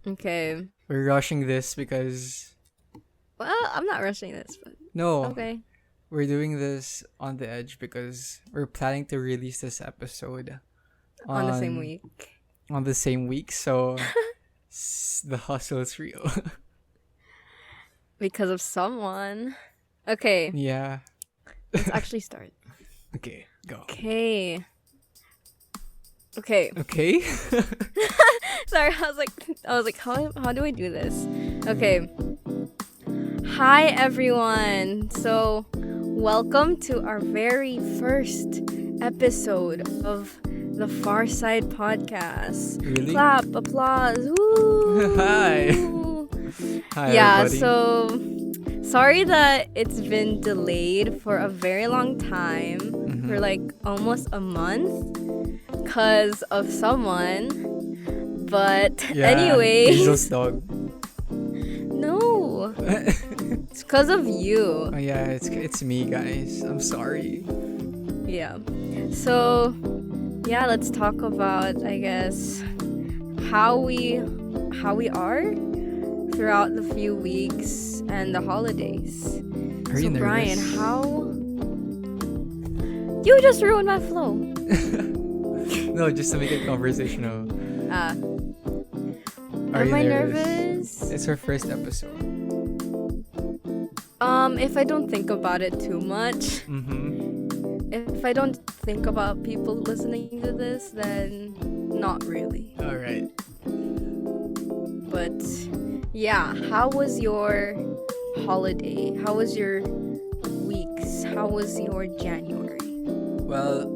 Okay. We're rushing this because Well, I'm not rushing this, but no, okay. we're doing this on the edge because we're planning to release this episode On the same on week. on the same week. So the hustle is real. Because of someone. Okay. Yeah. Let's actually start. Okay, go. Okay. Okay. Okay. Sorry, I was like, how do I do this? Okay. Hi everyone. So, welcome to our very first episode of the Far Side Podcast. Really? Clap, applause. Woo! Hi. Hi, Yeah, everybody. so sorry that it's been delayed for a very long time, for like almost a month, because of someone. But Yeah, anyways, Hazel's dog. no, it's because of you. Oh yeah, it's me, guys. I'm sorry. Yeah. So, yeah, let's talk about, I guess, how we are throughout the few weeks and the holidays. Are you So, Brian, nervous? how you just ruined my flow. No, just to make it conversational. Are Am you I nervous? nervous? It's our first episode. If I don't think about it too much, if I don't think about people listening to this, then not really. All right. But yeah, how was your holiday? How was your weeks? How was your January? Well,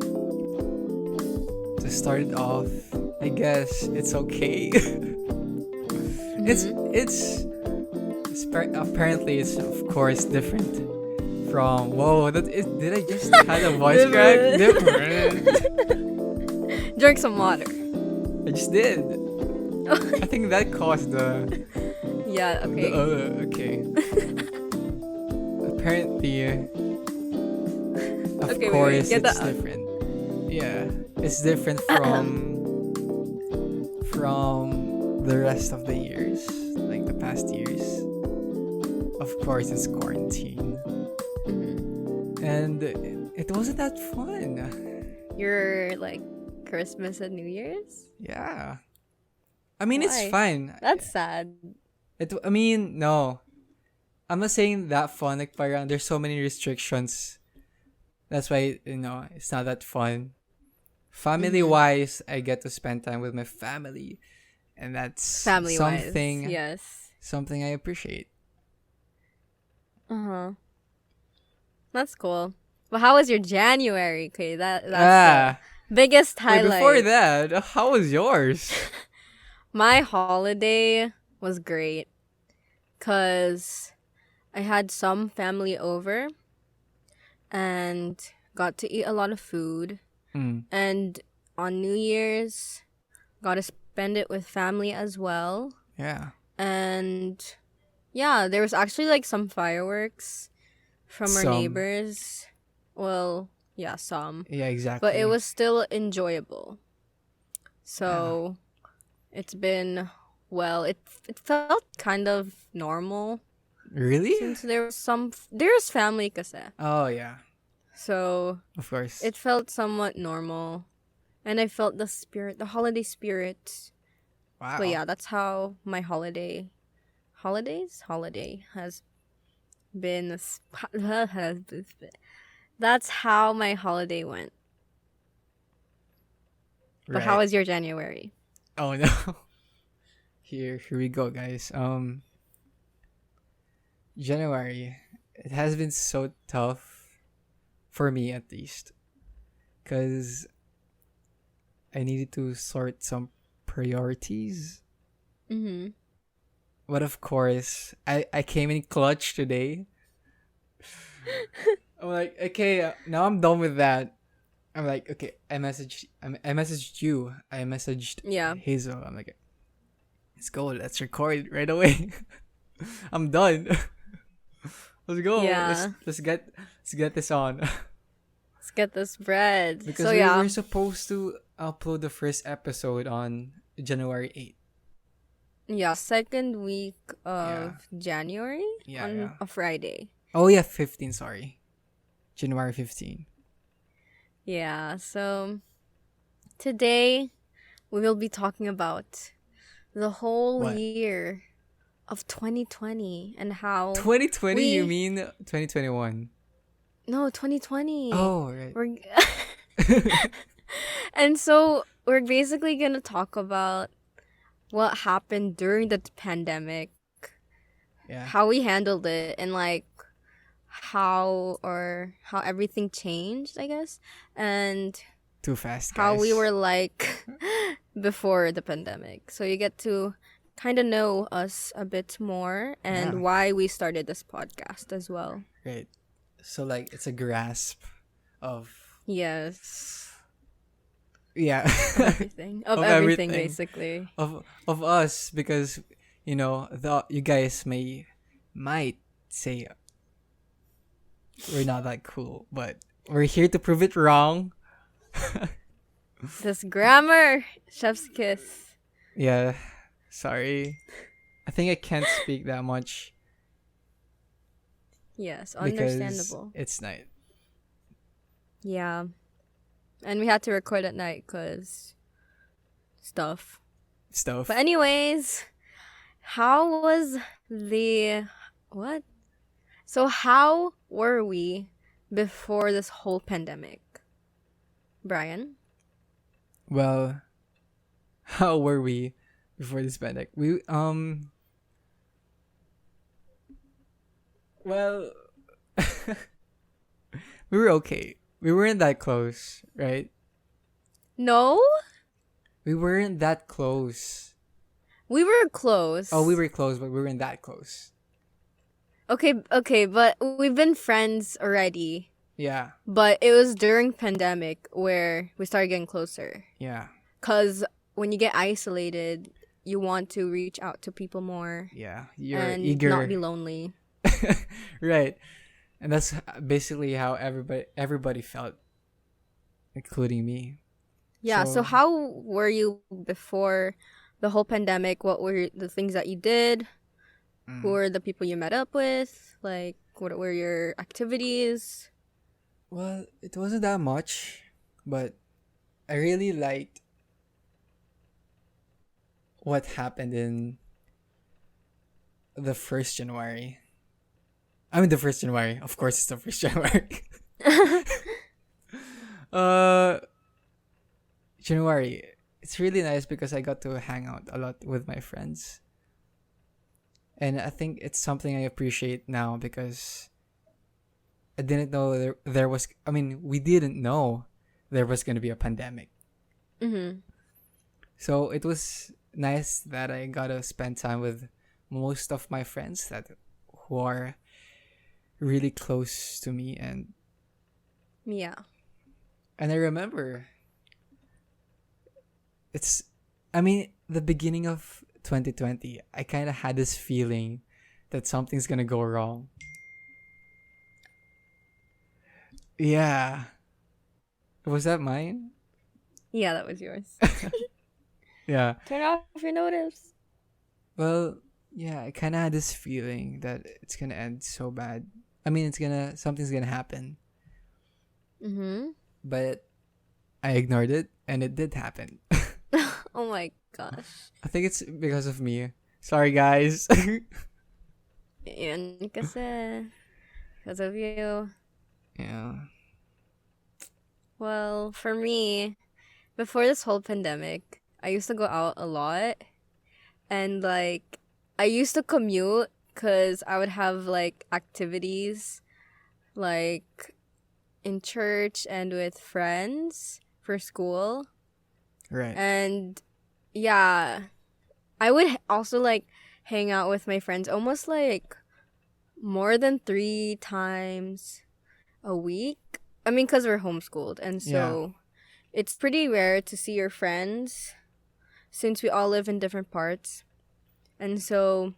to start it off, I guess it's okay. Apparently it's of course different from did I just had a voice crack? Different. Drink some water. I just did. I think that caused the Yeah, okay. okay. Apparently, of Okay, wait, course, get it's that out. different. Yeah, it's different from the rest of the years, like the past years. Of course, it's quarantine, and it wasn't that fun. Your like Christmas and New Year's? Yeah, I mean it's Why? fine. That's sad. No, I'm not saying that fun. Like, parang there's so many restrictions. That's why it's not that fun. Family wise, I get to spend time with my family, and that's Family wise. something Yes. something I appreciate. That's cool. But how was your January? Okay, that's the biggest Wait, highlight. before that, how was yours? My holiday was great because I had some family over and got to eat a lot of food. And on New Year's, got to spend it with family as well. Yeah. And yeah, there was actually like some fireworks from our Some. neighbors. Well, yeah, some. Yeah, exactly. But it was still enjoyable. So it's been, well, it felt kind of normal Really? since there's family kasi. Oh yeah, So of course. it felt somewhat normal. And I felt the holiday spirit. Wow. But yeah, that's how my holiday has been. That's how my holiday went. But how Right. was your January? Oh no. Here we go, guys. January. It has been so tough for me, at least, because I needed to sort some priorities. But of course, I came in clutch today. I'm like, okay, now I'm done with that. I'm like, okay, I messaged you. I messaged Yeah. Hazel. I'm like, let's go. Let's record right away. I'm done. Let's go. Yeah. Let's get this on. Let's get this bread. Because So we yeah. were supposed to upload the first episode on January 8th. Yeah, second week Yeah. of January Yeah, on yeah. a Friday. Oh yeah, 15, sorry. January 15. Yeah, so today we will be talking about the whole What? year of 2020 and how 2020, you we mean 2021? no 2020. Oh, right. We're and so we're basically going to talk about what happened during the pandemic, Yeah. how we handled it, and like how everything changed, I guess, and Too fast, how we guys. were like before the pandemic. So you get to kind of know us a bit more Yeah. and why we started this podcast as well. Right. So like it's a grasp of Yes. yeah. Of everything. Of Of everything, everything. basically. Of us because you guys might say we're not that cool, but we're here to prove it wrong. This grammar, chef's kiss. Yeah. Sorry. I think I can't speak that much Yes, because understandable. it's night Yeah. And we had to record at night because stuff. But stuff. anyways, how was the what? So how were we before this whole pandemic? Brian? Well, how were we before this pandemic? Well, we were okay. We weren't that close, right? No? We weren't that close. We were Oh, we close. were close, but we weren't that close. Okay, but we've been friends already. Yeah, But it was during pandemic where we started getting closer. yeah, Cause when you get isolated, you want to reach out to people more yeah. You're and not be eager, lonely. right? And that's basically how everybody felt, including me. Yeah, so So, how were you before the whole pandemic? What were the things that you did? Who mm, were the people you met up with? Like, what were your activities? well, it wasn't that much, but I really liked what happened in the first January. I mean, the first January. Of course, it's the first January. uh, January. It's really nice because I got to hang out a lot with my friends. And I think it's something I appreciate now because I didn't know there was, I mean, we didn't know there was going to be a pandemic. Mm-hmm. So it was nice that I got to spend time with most of my friends who are really close to me, Yeah. and I remember it's I mean the beginning of 2020 I kind of had this feeling that something's going to go wrong. Yeah. Was that mine? Yeah, that was yours. Yeah. Turn off your notice. Well, yeah, I kind of had this feeling that it's going to end so bad. I mean, something's going to happen. Mm-hmm. But I ignored it and it did happen. Oh my gosh. I think it's because of me. Sorry, guys. Yun kasi. Because of you. Yeah. Well, for me, before this whole pandemic, I used to go out a lot. And like, I used to commute because I would have like activities like in church and with friends for school. Right. And yeah, I would also like hang out with my friends almost like more than 3 times a week. I mean, because we're homeschooled. And Yeah. so it's pretty rare to see your friends since we all live in different parts. And so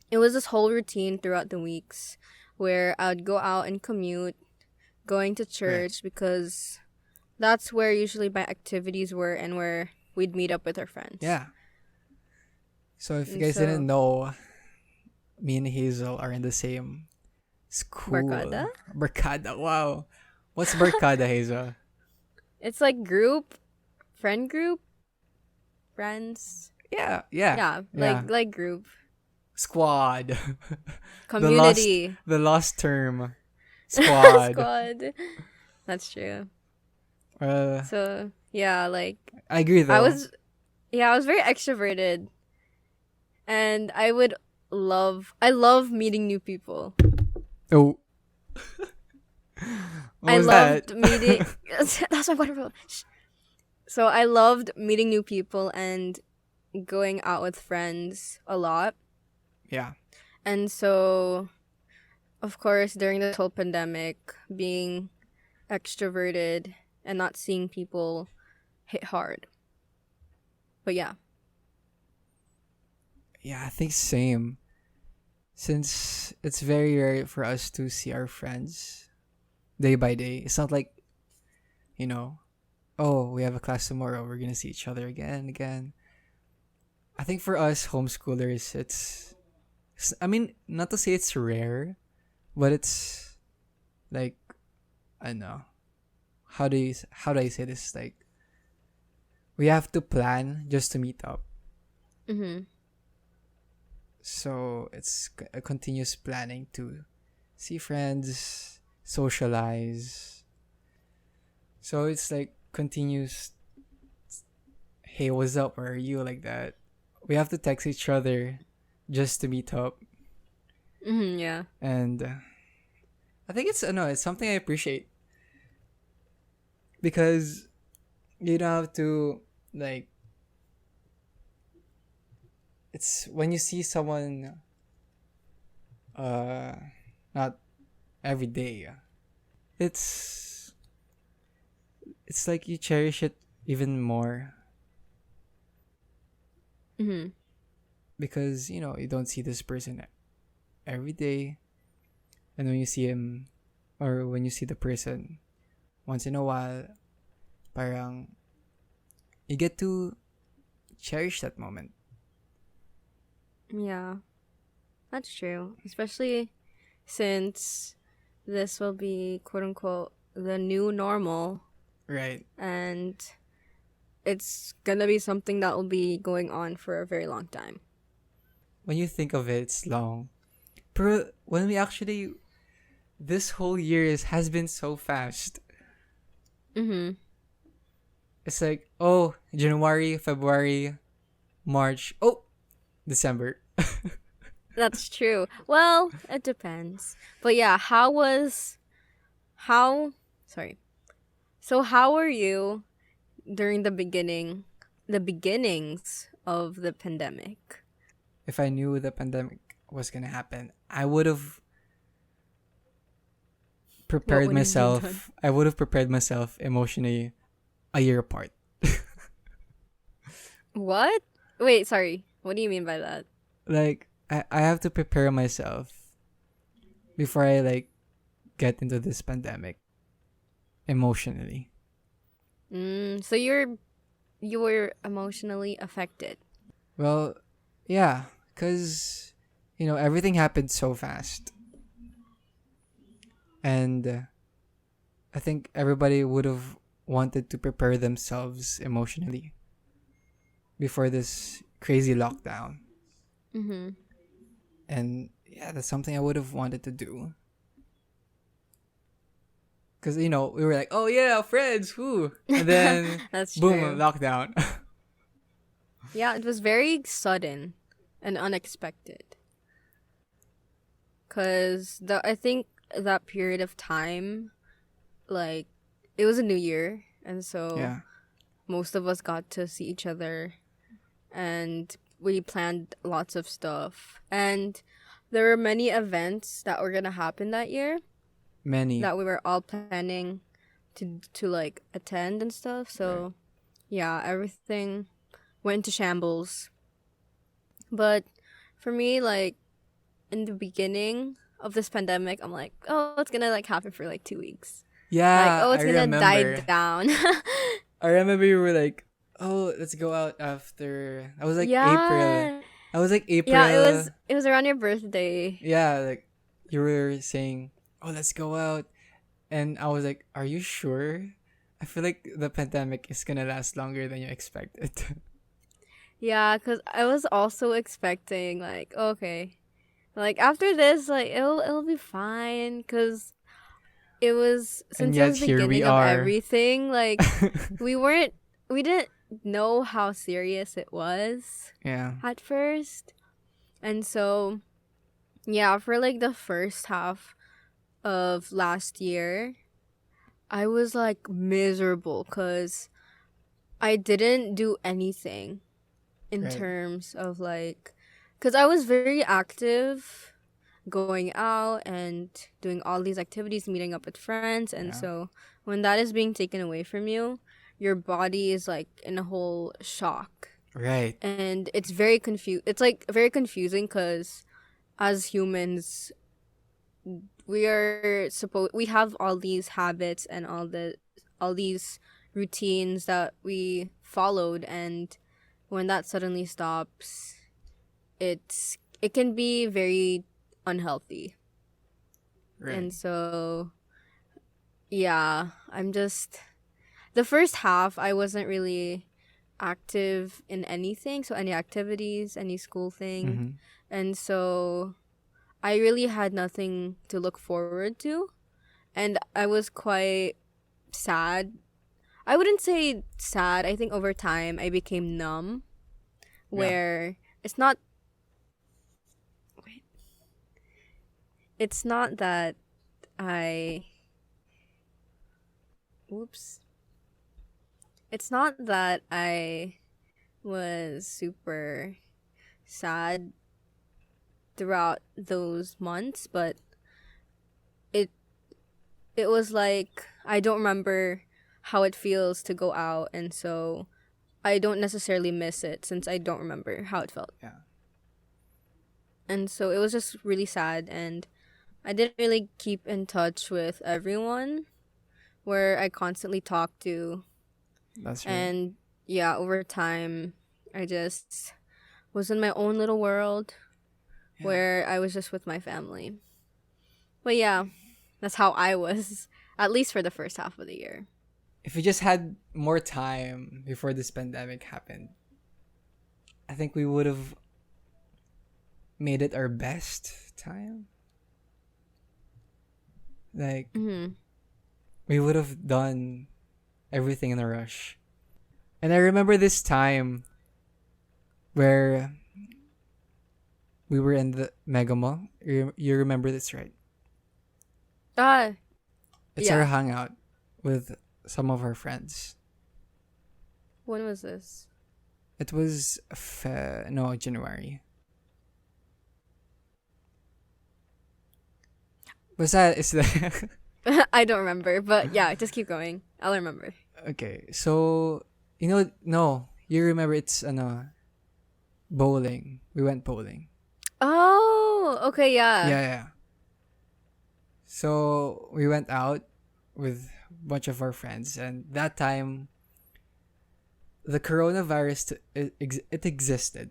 it was this whole routine throughout the weeks where I would go out and commute, going to Right. church because that's where usually my activities were and where we'd meet up with our friends. Yeah. So if you And guys didn't so, know, me and Hazel are in the same barkada? school. Barkada. Wow. What's Barkada, Hazel? It's like group, friend group, friends. Yeah, yeah, Yeah, yeah. like group, Squad. the lost community, the lost term. Squad. squad. That's true. Uh So yeah, like I agree I though. was, I was very extroverted, and I love meeting new people. Oh, what I was that? loved meeting. That's my wonderful. So I loved meeting new people and going out with friends a lot. Yeah. And so, of course, during this whole pandemic, being extroverted and not seeing people hit hard. But yeah. Yeah, I think same. Since it's very rare for us to see our friends day by day. It's not like, you know, oh, we have a class tomorrow, we're gonna see each other again and again. I think for us homeschoolers, I mean, not to say it's rare, but it's like, I don't know. How do I say this? Like, we have to plan just to meet up. Mhm. So it's a continuous planning to see friends, socialize. So it's like continuous, hey, what's up? Where are you? Like that. We have to text each other just to meet up. Mhm. Yeah. And I think it's, no, it's something I appreciate because you don't have to, like, it's when you see someone, uh, not every day, it's, it's like you cherish it even more Mhm. because you don't see this person every day, and when you see him or when you see the person once in a while, parang you get to cherish that moment. Yeah. That's true. Especially since this will be quote unquote the new normal, Right. and it's gonna be something that will be going on for a very long time. When you think of it, it's long. But when we actually, this whole year has been so fast. Mhm. It's like, oh, January, February, March, oh, December. That's true. Well, it depends. But yeah, how sorry. So how were you during the beginnings of the pandemic? If I knew the pandemic was gonna happen, I would have What prepared would have you done? myself. I would have prepared myself emotionally a year apart. What? Wait, sorry. What do you mean by that? Like I have to prepare myself before I like get into this pandemic emotionally. So you were emotionally affected. Well, yeah, cuz everything happened so fast. And I think everybody would have wanted to prepare themselves emotionally before this crazy lockdown. Mhm. And yeah, that's something I would have wanted to do. Because, we were like, oh yeah, friends, whoo. And then, That's boom, true. lockdown. Yeah, it was very sudden and unexpected. Cause I think that period of time, like, it was a new year, and so Yeah, most of us got to see each other, and we planned lots of stuff. And there were many events that were gonna happen that year many. that we were all planning to like attend and stuff. Right. So yeah, everything went to shambles. But for me, like in the beginning of this pandemic, I'm like, oh, it's gonna like happen for like 2 weeks. Like, Yeah, oh, I it's gonna die remember. down. I remember you were like, oh, let's go out after. I was like April. Yeah. I was like Yeah, April. it was around your birthday. Yeah, like you were saying, "Oh, let's go out," and I was like, "Are you sure?" I feel like the pandemic is gonna last longer than you expected. Yeah, cuz I was also expecting like, okay, like after this like it'll be fine cuz it was And since it yet was here we beginning of are. everything, like we weren't we didn't know how serious it was Yeah. at first. And so, yeah, for like the first half of last year, I was like miserable cuz I didn't do anything in Right. terms of like cuz I was very active going out and doing all these activities, meeting up with friends. And Yeah. so when that is being taken away from you, your body is like in a whole shock. Right. And it's very it's like very confusing because as humans, we have all these habits and all these routines that we followed, and when that suddenly stops, it can be very unhealthy. Right. And so, yeah, I'm just the first half I wasn't really active in anything, so any activities, any school thing. Mm-hmm. And so I really had nothing to look forward to, and I was quite sad. I wouldn't say sad. I think over time I became numb, Yeah. where it's not it's not that I oops. It's not that I was super sad throughout those months, but it it was like I don't remember how it feels to go out, and so I don't necessarily miss it since I don't remember how it felt. Yeah. And so it was just really sad, and I didn't really keep in touch with everyone where I constantly talked to. That's right. And yeah, over time I just was in my own little world Yeah. where I was just with my family. But yeah, that's how I was, at least for the first half of the year. If we just had more time before this pandemic happened, I think we would have made it our best time. Like Mm-hmm. we would have done everything in a rush. And I remember this time where we were in the Mega Mall. You remember this, right? Ah, It's our yeah. hangout with some of our friends. When was this? It was no, January. Is that I don't remember, but yeah, just keep going. I'll remember. okay? So no, you remember it's bowling. We went bowling. Oh, okay, yeah. Yeah, yeah. So we went out with a bunch of our friends, and that time the coronavirus it existed.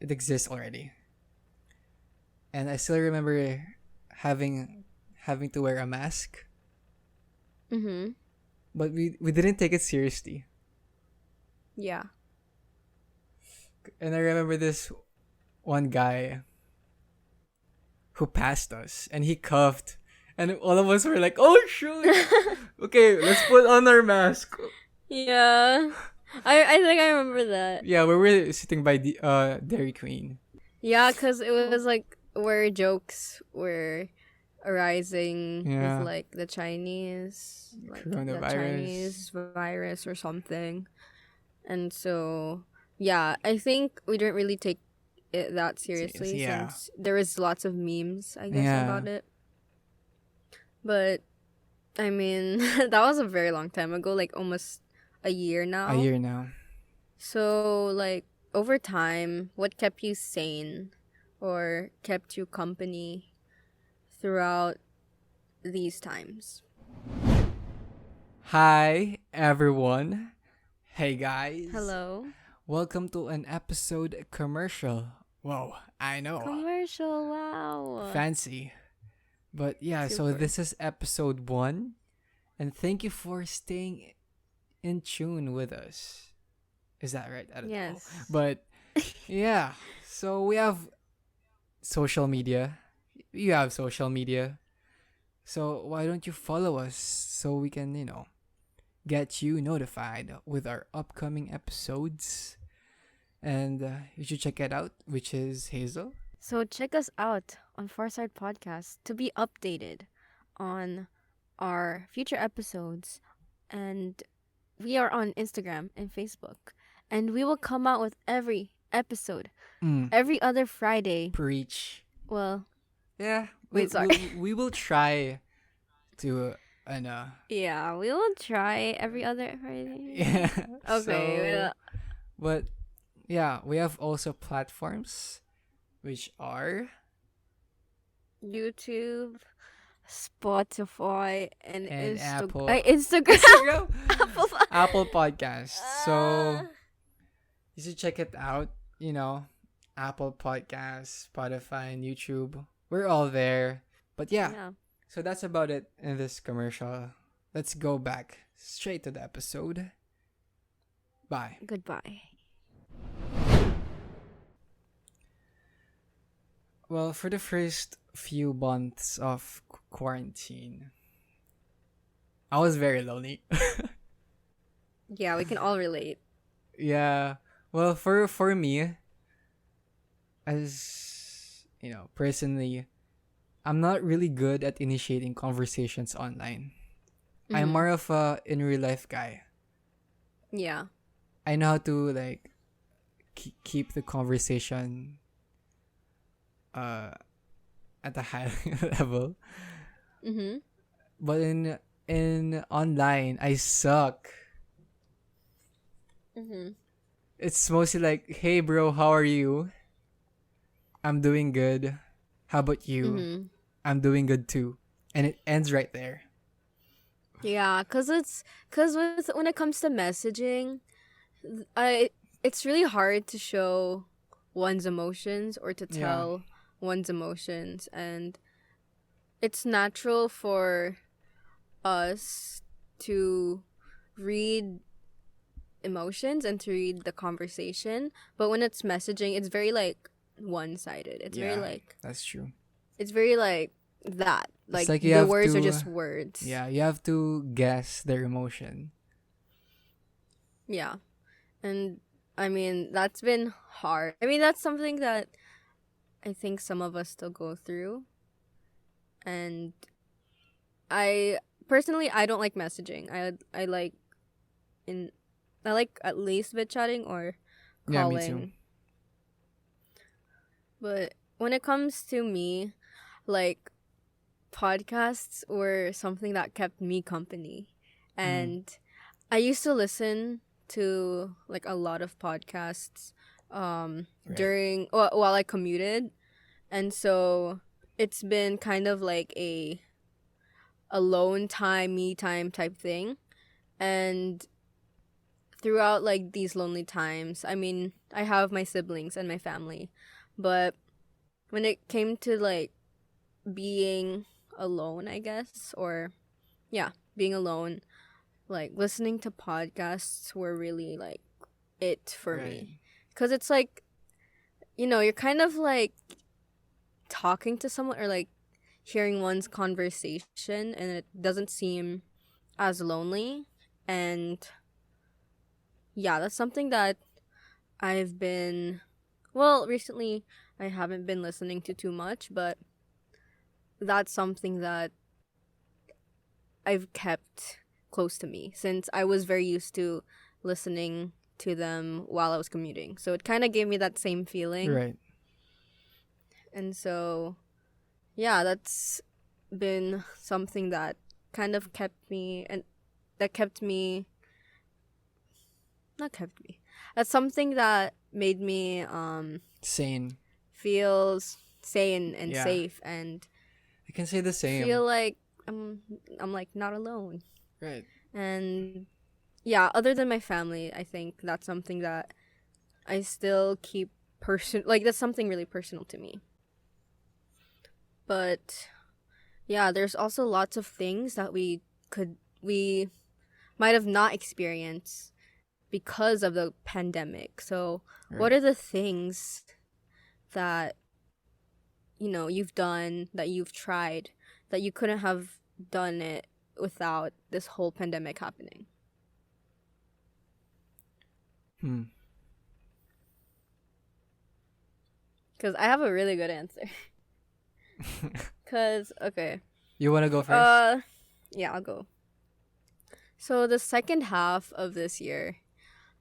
It exists already, and I still remember having having to wear a mask, Mm-hmm. but we didn't take it seriously. Yeah. And I remember this one guy who passed us, and he coughed, and all of us were like, "Oh shoot! Okay, let's put on our mask." Yeah. I think I remember that. Yeah, we were sitting by the Dairy Queen. Yeah, because it was like where jokes were arising with Yeah, like the coronavirus. Chinese virus or something. And so, yeah, I think we didn't really take it that seriously Yeah, since there was lots of memes, I guess, yeah, about it. But I mean, that was a very long time ago, like almost a year a now. year now. So, like, over time, what kept you sane or kept you company throughout these times? Hi everyone. Hey guys. Hello. Welcome to an episode commercial Whoa, I know. Commercial, wow. Fancy. But yeah, so Super. this is episode 1. And thank you for staying in tune with us. Is that right? I don't know. Yes. But yeah, so we have social media. You have social media. So why don't you follow us so we can, get you notified with our upcoming episodes? And you should check it out, which is Hazel. So check us out on Farside Podcast to be updated on our future episodes. And we are on Instagram and Facebook. And we will come out with every episode Mm, every other Friday. preach. Well, Yeah, wait, sorry. we will try to, and Yeah, we will try every other Friday. yeah. Okay. So, but yeah, we have also platforms, which are YouTube, Spotify, and and Apple Instagram. Instagram, Apple. Apple Podcasts. So Uh, you should check it out. Apple Podcasts, Spotify, and YouTube. We're all there. But yeah, yeah. so that's about it in this commercial. Let's go back straight to the episode. Bye. Goodbye. Well, for the first few months of quarantine, I was very lonely. Yeah, we can all relate. Yeah. Well, for me, as personally, I'm not really good at initiating conversations online. I'm Mhm. more of a in real life guy. Yeah. I know how to keep the conversation uh at a high level, Mhm. but in online I suck. Mhm. It's mostly like, "Hey bro, how are you? I'm doing good. How about you? Mhm. I'm doing good too." And it ends right there. Yeah, cause when it comes to messaging, I it's really hard to show one's emotions or to Yeah. tell one's emotions, and it's natural for us to read emotions and to read the conversation, but when it's messaging, it's very like one-sided. Yeah. That's true. It's very like that. It's Like like you the have words are to just words. yeah, you have to guess their emotion. Yeah. And I mean, that's been hard. I mean, that's something that I think some of us still go through. And I personally I don't like messaging. I like in I like at least vid chatting or Yeah, me too. calling. But when it comes to me, like podcasts were something that kept me company. Mm, And I used to listen to like a lot of podcasts right. during while I commuted. And so it's been kind of like a alone time, me time type thing. And throughout like these lonely times, I mean, I have my siblings and my family, but when it came to like being alone, I guess, or yeah, being alone, like listening to podcasts were really like it for Right. me. Cuz it's like, you're kind of like talking to someone or like hearing one's conversation and it doesn't seem as lonely. And yeah, that's something that I've been, well, recently I haven't been listening to too much, but that's something that I've kept close to me since I was very used to listening to them while I was commuting. So it kind of gave me that same feeling. Right. And so, yeah, that's been something that kind of kept me, and that kept me, not kept me, that's something that made me Sane. feel sane and Yeah. safe and I can say the same. feel like I'm like not alone. Right. And yeah, other than my family, I think that's something that I still keep that's something really personal to me. But yeah, there's also lots of things that we might have not experienced because of the pandemic. So, what Right. are the things that you've done, that you've tried, that you couldn't have done it without this whole pandemic happening? Hmm. Because I have a really good answer. Because okay, You want to go first? uh, yeah, I'll go. So the second half of this year,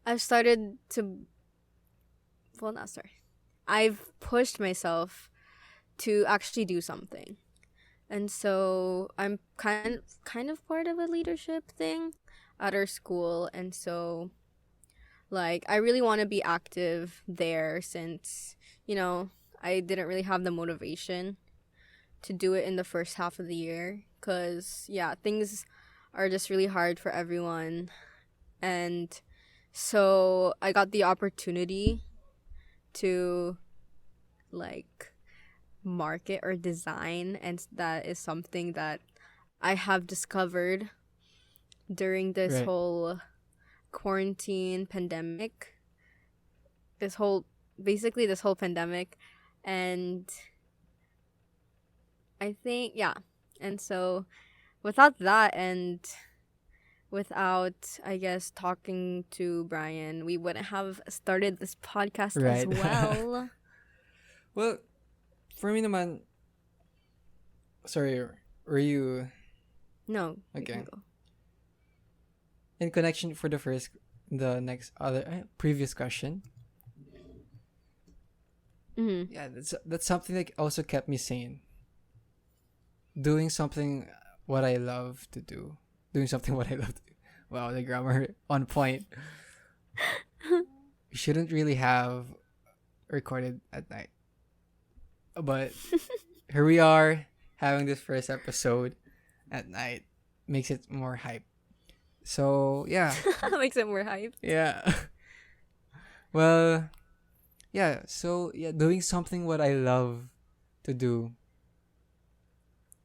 I've started to well, not sorry. I've pushed myself to actually do something. And so I'm kind of part of a leadership thing at our school, and so like I really want to be active there since, you know, I didn't really have the motivation to do it in the first half of the year cuz yeah, things are just really hard for everyone. And so I got the opportunity to like market or design, and that is something that I have discovered during this Right. whole quarantine pandemic, this whole basically this whole pandemic. And I think yeah, and so without that, and without, I guess, talking to Brian, we wouldn't have started this podcast as Right. well. Well, for me naman, sorry, were you No, you can okay? go. In connection for the next other previous question. Mm-hmm. Yeah, that's something that also kept me sane. Doing something what I love to do. Doing something what I love to do. Wow, the grammar on point. We shouldn't really have recorded at night. But here we are having this first episode at night. Makes it more hype. So, yeah. Makes it more hype. Yeah. Well, yeah. So, yeah, doing something what I love to do.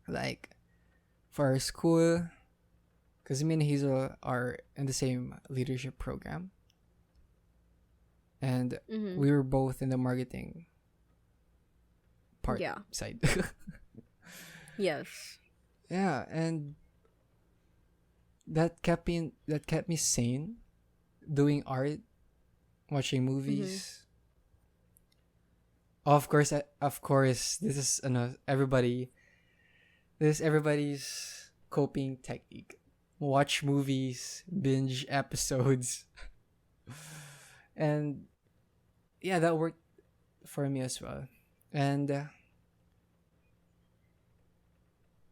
Like, for our school, because me and Hazel are in the same leadership program. And Mm-hmm. we were both in the marketing part Yeah. side. Yes. Yeah, and that kept me sane, doing art, watching Mm-hmm. movies. Of course, this is everybody's coping technique. Watch movies, binge episodes, and yeah, that worked for me as well. And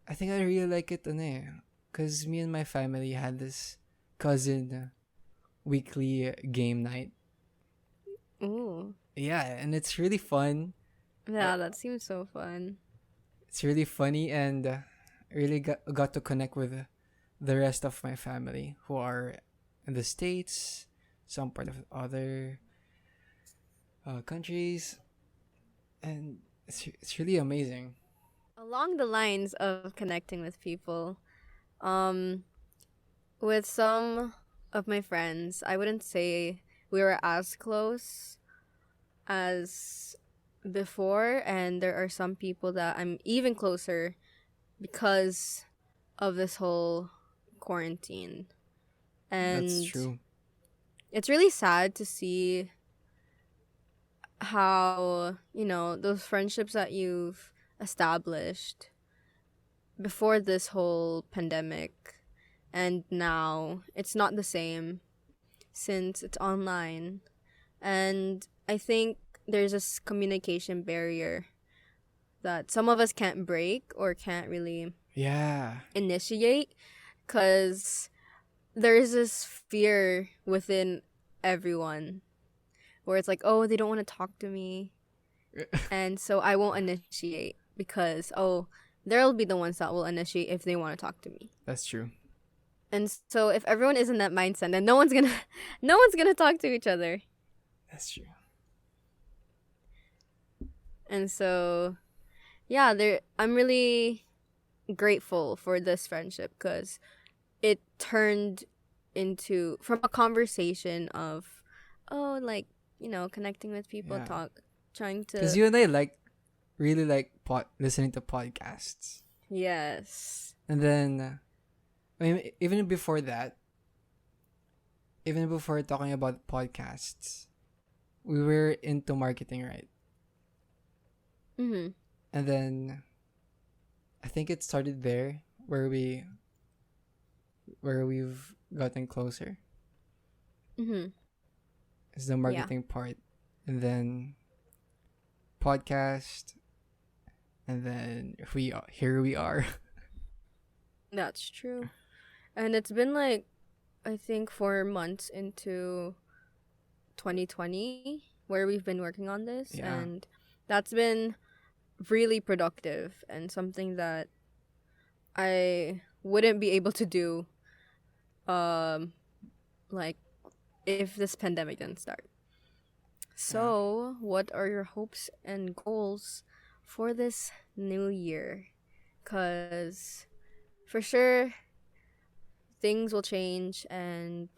I think I really like it, because me and my family had this cousin weekly game night. Ooh. Yeah, and it's really fun. Uh, Yeah, that seems so fun. It's really funny, and really got to connect with the rest of my family who are in the States, some part of other countries, and it's really amazing. Along the lines of connecting with people, um, with some of my friends, I wouldn't say we were as close as before, and there are some people that I'm even closer because of this whole quarantine. That's And true. it's really sad to see how, those friendships that you've established before this whole pandemic, and now it's not the same since it's online. And I think there's this communication barrier that some of us can't break or can't really Yeah, initiate because there's this fear within everyone where it's like, oh, they don't want to talk to me. And so I won't initiate because, oh, they'll be the ones that will initiate if they want to talk to me. that's true. And so if everyone is in that mindset, then no one's gonna no one's gonna talk to each other. That's true. And so, yeah, I'm really grateful for this friendship because it turned into from a conversation of, oh, like, connecting with people, Yeah. trying Because to, you and I really like listening to podcasts. yes. And then, I mean, even before talking about podcasts, we were into marketing, right? Mm-hmm. And then I think it started there where we've gotten closer Mm-hmm. is the Yeah, marketing part, and then podcast, and then here we are. that's true. And it's been like, I think 4 months into 2020 where we've been working on this, Yeah. and that's been really productive and something that I wouldn't be able to do um like if this pandemic didn't start. Yeah. So, what are your hopes and goals for this new year? Cuz for sure things will change and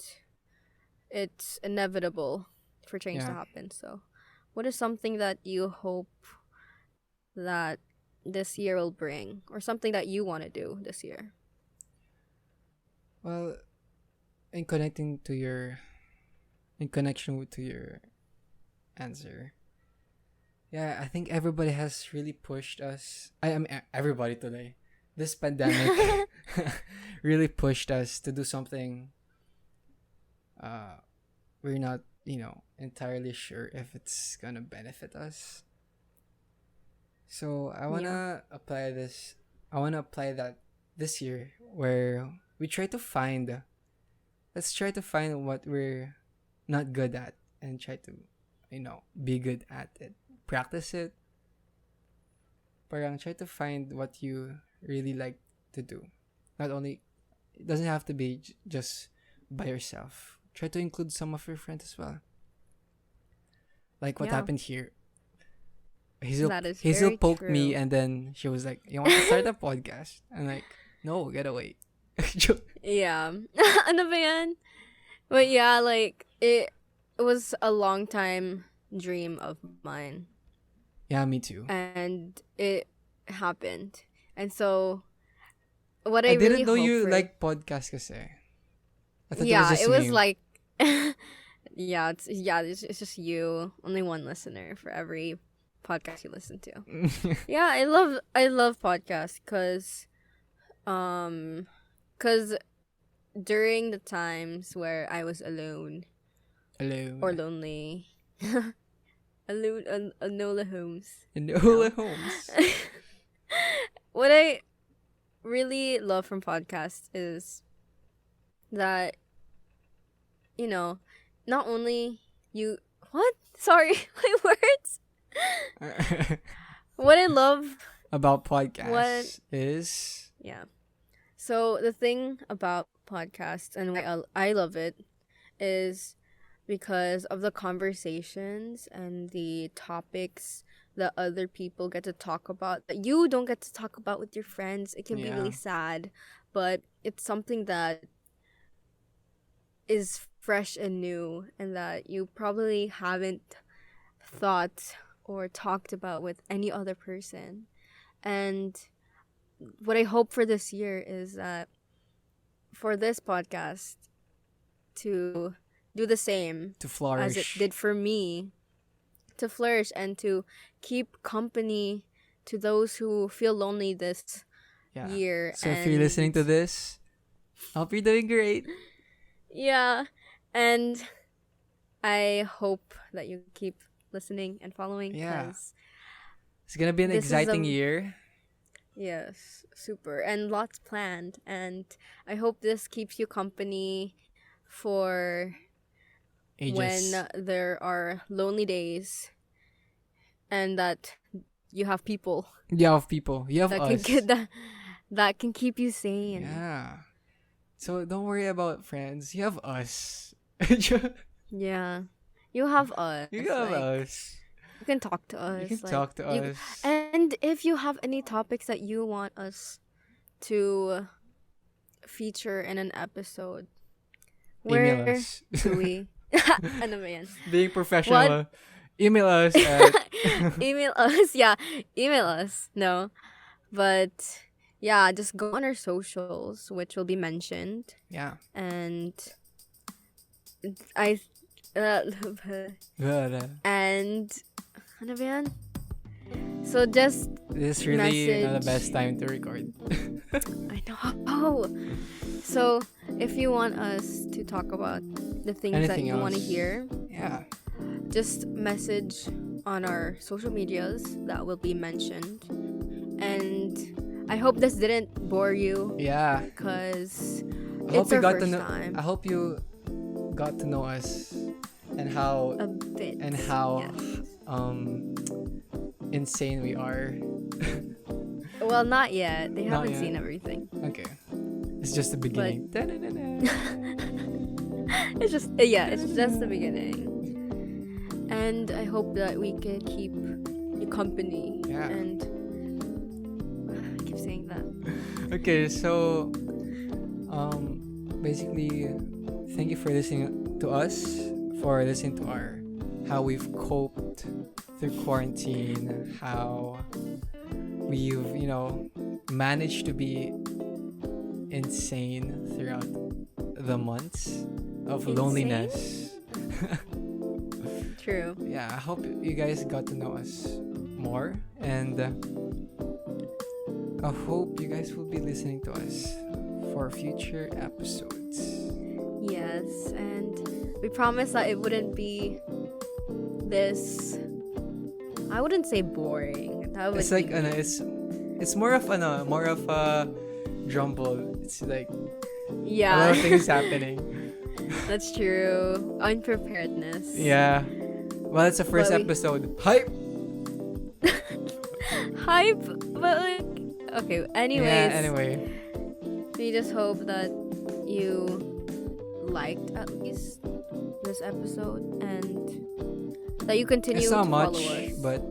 it's inevitable for change to Yeah. happen. So, what is something that you hope that this year will bring, or something that you want to do this year? Well, in connecting to your in connection to your answer, yeah, I think everybody has really pushed us. I am everybody today. This pandemic really pushed us to do something. Uh, we're not, entirely sure if it's gonna benefit us. So Yeah. I wanna apply that this year, where we try to find. Let's try to find what we're not good at and try to, be good at it. Practice it. Parang try to find what you really like to do. Not only it doesn't have to be just by yourself. Try to include some of your friends as well. Like what Yeah. happened here. That is Hazel very poked me, true. and then she was like, "You want to start a podcast?" I'm like, "No, get away." Yeah. Ano ba yan? But yeah, like it was a long time dream of mine Yeah, me too. and it happened. And so what I I really didn't know hope you for, like podcast kasi. I thought it was yeah, just it was me. like it's just you, only one listener for every podcast you listen to. Yeah, I love podcasts um cuz during the times where I was alone or Alone. lonely, alone, Anola Holmes, you Enola know. Holmes. What I really love from podcasts is that, you know, not only you, what? Sorry, my words. What I love, About what, podcasts is yeah. So the thing about podcasts and why I love it is because of the conversations and the topics that other people get to talk about that you don't get to talk about with your friends. It can be yeah. really sad, but it's something that is fresh and new and that you probably haven't thought or talked about with any other person. And what I hope for this year is that for this podcast to do the same To as it flourish. did for me, to flourish and to keep company to those who feel lonely this Yeah. year. So if you're listening And to this, I hope you're doing great. yeah, and I hope that you keep listening and following Yeah. because It's gonna be an this is exciting a, year. yes, super, and lots planned. And I hope this keeps you company for Ages. when there are lonely days and that you have people You have people. You have that can us. get that can keep you sane. Yeah. So don't worry about friends. You have us. Yeah. You have us. You have Like, us. You can talk to You can us. Like talk to you, us. and if you have any topics that you want us to feature in an episode, Email where us. do we? Ano ba yan? Being What? professional. Email us at Email us. Yeah, email us. No, but yeah, just go on our socials, which will be mentioned, yeah. and I, uh, Good. and ano ba yan? So just This is really not the best time to record. I know. So if you want us to talk about the things that Anything you want to else? hear, Yeah. just message on our social medias that will be mentioned. And I hope this didn't bore you Yeah. because I hope it's you our got to first know. time. I hope you got to know us and how A bit. Yes. insane we are. Well, not yet. They Not haven't yet. seen everything. Okay. It's just the beginning. It's just it's just the beginning. And I hope that we can keep you company. Yeah. And I keep saying that. Okay, so basically thank you for listening to us, for listening to our how we've coped through quarantine, how we've, managed to be insane throughout the months of loneliness. True. Yeah, I hope you guys got to know us more, and I hope you guys will be listening to us for future episodes. Yes, and we promise that it wouldn't be this. I wouldn't say boring. That would It's like be it's more of a jumble. It's like a lot yeah. of things happening. That's true. Unpreparedness. Yeah. Well, it's the first But we- episode. Hype. Hype, but like okay. Anyways, Yeah. Anyway. we just hope that you liked at least this episode and that you continue It's to not follow much, us. but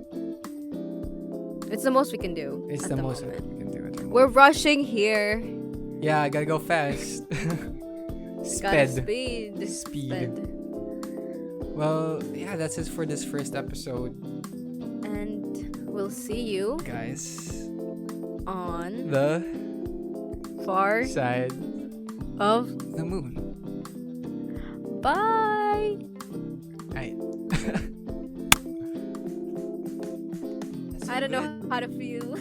It's the most we can do. it's at the the most moment. we can do. At the moment. We're rushing here. Yeah, I gotta go fast. Gotta Speed. speed. Well, yeah, that's it for this first episode, And we'll see you guys. on The far side of the moon. bye. Right. I don't know how to feel.